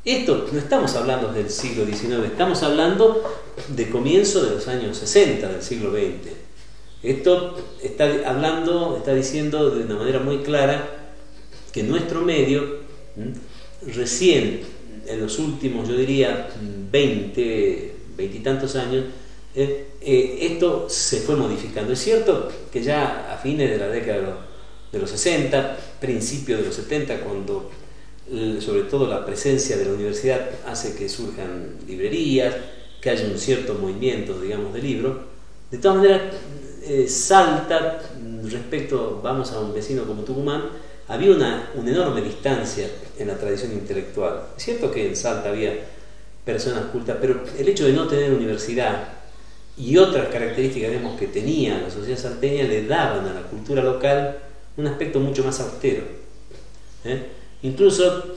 Esto no estamos hablando del siglo XIX, estamos hablando de comienzo de los años 60 del siglo XX. Esto está diciendo de una manera muy clara que nuestro medio, recién en los últimos, yo diría, 20 y tantos años, esto se fue modificando. Es cierto que ya a fines de la década de los 60, principios de los 70, cuando sobre todo la presencia de la universidad hace que surjan librerías, que haya un cierto movimiento, digamos, de libros, de todas maneras Salta, respecto, vamos a un vecino como Tucumán, había una enorme distancia en la tradición intelectual. Es cierto que en Salta había personas cultas, pero el hecho de no tener universidad y otras características, digamos, que tenía la sociedad salteña le daban a la cultura local un aspecto mucho más austero. Incluso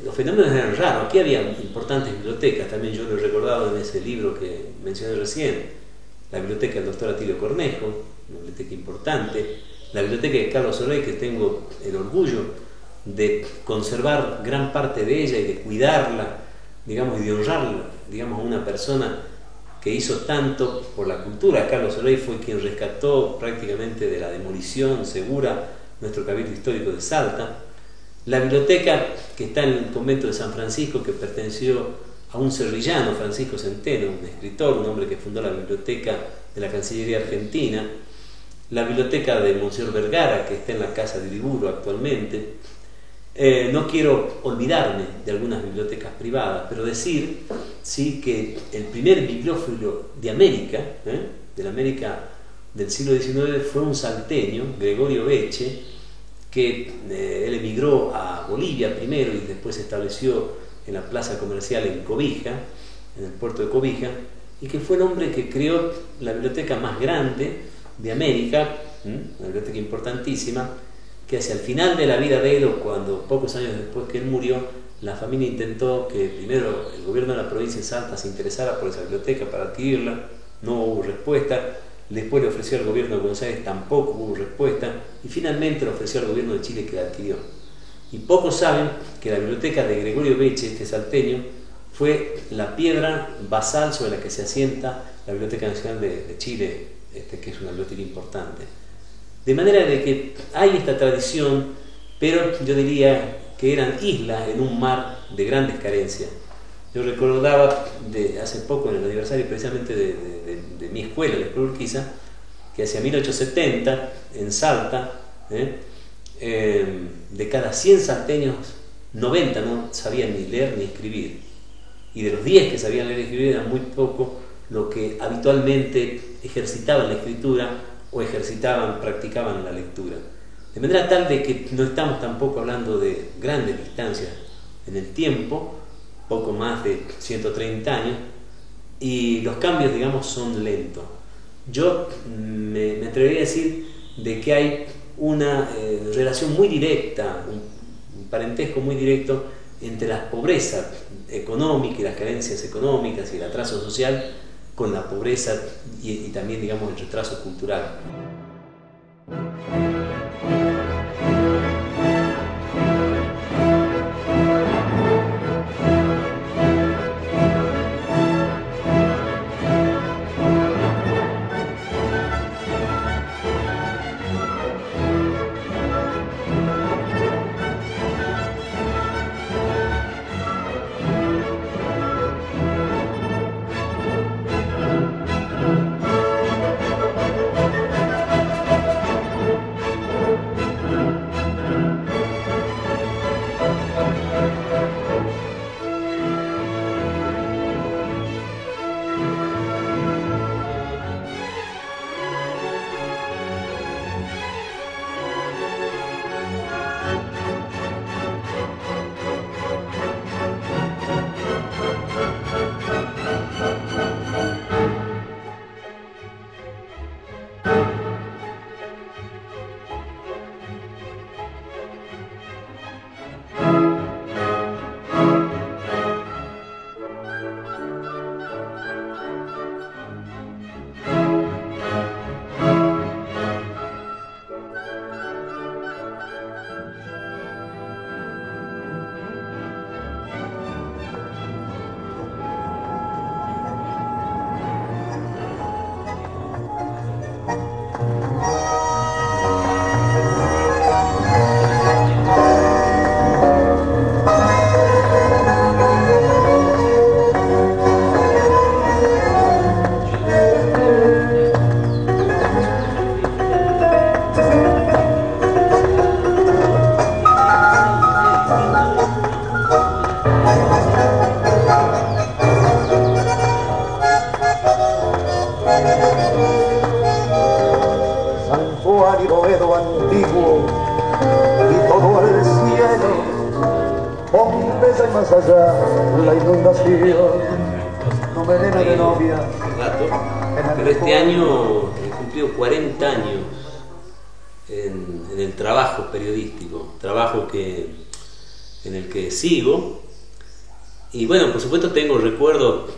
los fenómenos eran raros. Aquí había importantes bibliotecas, también yo lo he recordado en ese libro que mencioné recién, la biblioteca del doctor Atilio Cornejo, una biblioteca importante, la biblioteca de Carlos Soler, que tengo el orgullo de conservar gran parte de ella y de cuidarla, digamos, y de honrarla, digamos, a una persona que hizo tanto por la cultura. Carlos Soler fue quien rescató prácticamente de la demolición segura nuestro cabildo histórico de Salta. La biblioteca que está en el convento de San Francisco, que perteneció a un cerrillano, Francisco Centeno, un escritor, un hombre que fundó la biblioteca de la Cancillería Argentina. La biblioteca de Monseñor Vergara, que está en la Casa de Uriburu actualmente. No quiero olvidarme de algunas bibliotecas privadas, pero decir, sí, que el primer bibliófilo de América, de la América del siglo XIX, fue un salteño, Gregorio Beche, que él emigró a Bolivia primero y después se estableció en la plaza comercial en Cobija, en el puerto de Cobija, y que fue el hombre que creó la biblioteca más grande de América, una biblioteca importantísima, que hacia el final de la vida de él, o cuando pocos años después que él murió, la familia intentó que primero el gobierno de la provincia de Salta se interesara por esa biblioteca para adquirirla, no hubo respuesta. Después le ofreció al gobierno de Buenos Aires, tampoco hubo respuesta, y finalmente le ofreció al gobierno de Chile, que la adquirió. Y pocos saben que la biblioteca de Gregorio Beche, este salteño, fue la piedra basal sobre la que se asienta la Biblioteca Nacional de Chile, que es una biblioteca importante. De manera de que hay esta tradición, pero yo diría que eran islas en un mar de grandes carencias. Yo recordaba hace poco, en el aniversario precisamente de mi escuela, la Escuela Urquiza, que hacia 1870, en Salta, de cada 100 salteños, 90 no sabían ni leer ni escribir. Y de los 10 que sabían leer y escribir, era muy poco lo que habitualmente ejercitaban la escritura o practicaban la lectura. De manera tal de que no estamos tampoco hablando de grandes distancias en el tiempo, poco más de 130 años, y los cambios, digamos, son lentos. Yo me atrevería a decir de que hay una relación muy directa, un parentesco muy directo entre la pobreza económica y las carencias económicas y el atraso social con la pobreza y también, digamos, el retraso cultural. más allá, la inundación no me llena de novia. Rato, pero este año he cumplido 40 años en el trabajo periodístico, trabajo en el que sigo. Y bueno, por supuesto tengo recuerdos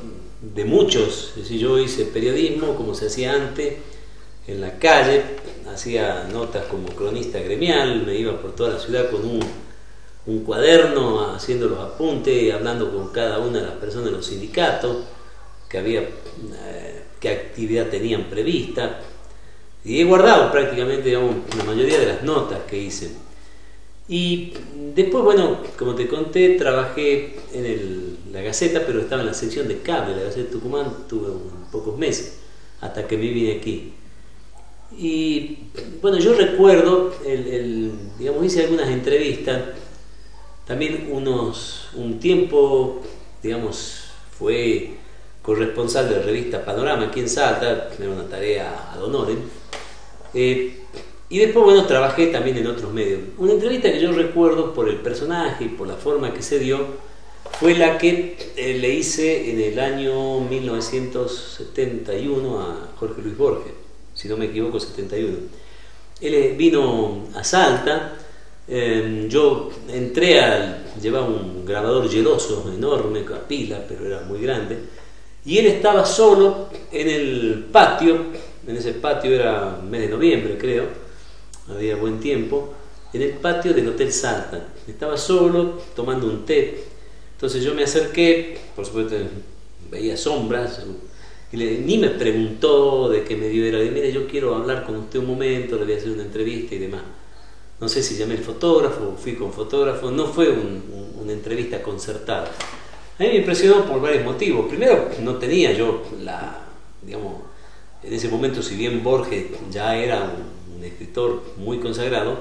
de muchos. Es decir, yo hice periodismo como se hacía antes, en la calle, hacía notas como cronista gremial, me iba por toda la ciudad con un cuaderno haciendo los apuntes, hablando con cada una de las personas de los sindicatos, qué actividad tenían prevista, y he guardado prácticamente, digamos, la mayoría de las notas que hice. Y después, bueno, como te conté, trabajé en la Gaceta, pero estaba en la sección de cable, la Gaceta de Tucumán, tuve pocos meses, hasta que me vine aquí. Y bueno, yo recuerdo, digamos, hice algunas entrevistas, también un tiempo, digamos, fue corresponsal de la revista Panorama aquí en Salta, era una tarea ad honorem. Y después, bueno, trabajé también en otros medios. Una entrevista que yo recuerdo por el personaje y por la forma que se dio fue la que le hice en el año 1971 a Jorge Luis Borges, si no me equivoco, 71. Él vino a Salta, yo llevaba un grabador geloso enorme, con pila, pero era muy grande, y él estaba solo en el patio. En ese patio era mes de noviembre, creo, había buen tiempo, en el patio del Hotel Salta. Estaba solo, tomando un té. Entonces yo me acerqué, por supuesto veía sombras, y ni me preguntó de qué medio era. Le dije, mire, yo quiero hablar con usted un momento, le voy a hacer una entrevista y demás. No sé si llamé al fotógrafo, fui con fotógrafo, no fue una entrevista concertada. A mí me impresionó por varios motivos. Primero, no tenía yo digamos, en ese momento, si bien Borges ya era un escritor muy consagrado,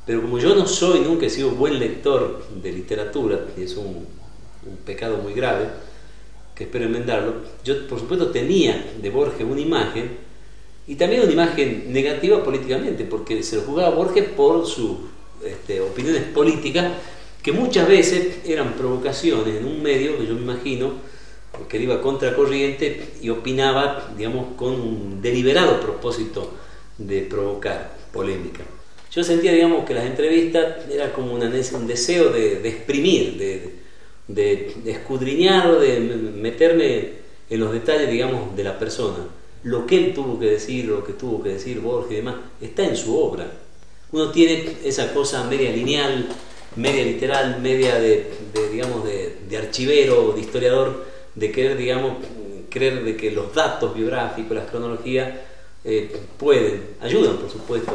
pero como yo nunca he sido buen lector de literatura, y es un pecado muy grave, que espero enmendarlo, yo por supuesto tenía de Borges una imagen, y también una imagen negativa políticamente, porque se lo jugaba a Borges por sus opiniones políticas, que muchas veces eran provocaciones en un medio que yo me imagino, porque él iba contracorriente y opinaba, digamos, con un deliberado propósito de provocar polémica. Yo sentía, digamos, que las entrevistas era como un deseo de exprimir, de escudriñar, de meterme en los detalles, digamos, de la persona. Lo que él tuvo que decir, lo que tuvo que decir Borges y demás, está en su obra. Uno tiene esa cosa media lineal, media literal, media digamos, de archivero, de historiador, de creer de que los datos biográficos, las cronologías ayudan, por supuesto,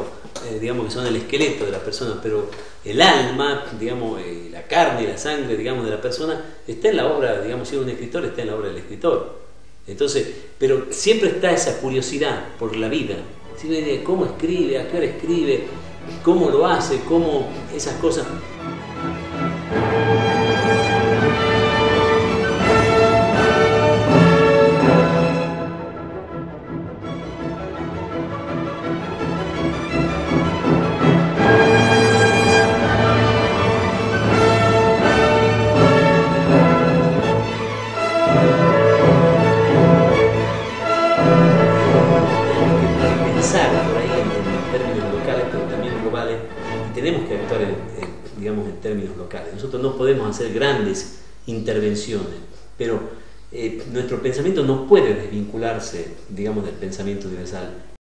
digamos que son el esqueleto de la persona, pero el alma, digamos, la carne y la sangre, digamos, de la persona está en la obra, digamos, si es un escritor, está en la obra del escritor. Entonces, pero siempre está esa curiosidad por la vida, cómo escribe, a qué hora escribe, cómo lo hace, cómo esas cosas. Tenemos que actuar digamos, en términos locales. Nosotros no podemos hacer grandes intervenciones, pero nuestro pensamiento no puede desvincularse, digamos, del pensamiento universal.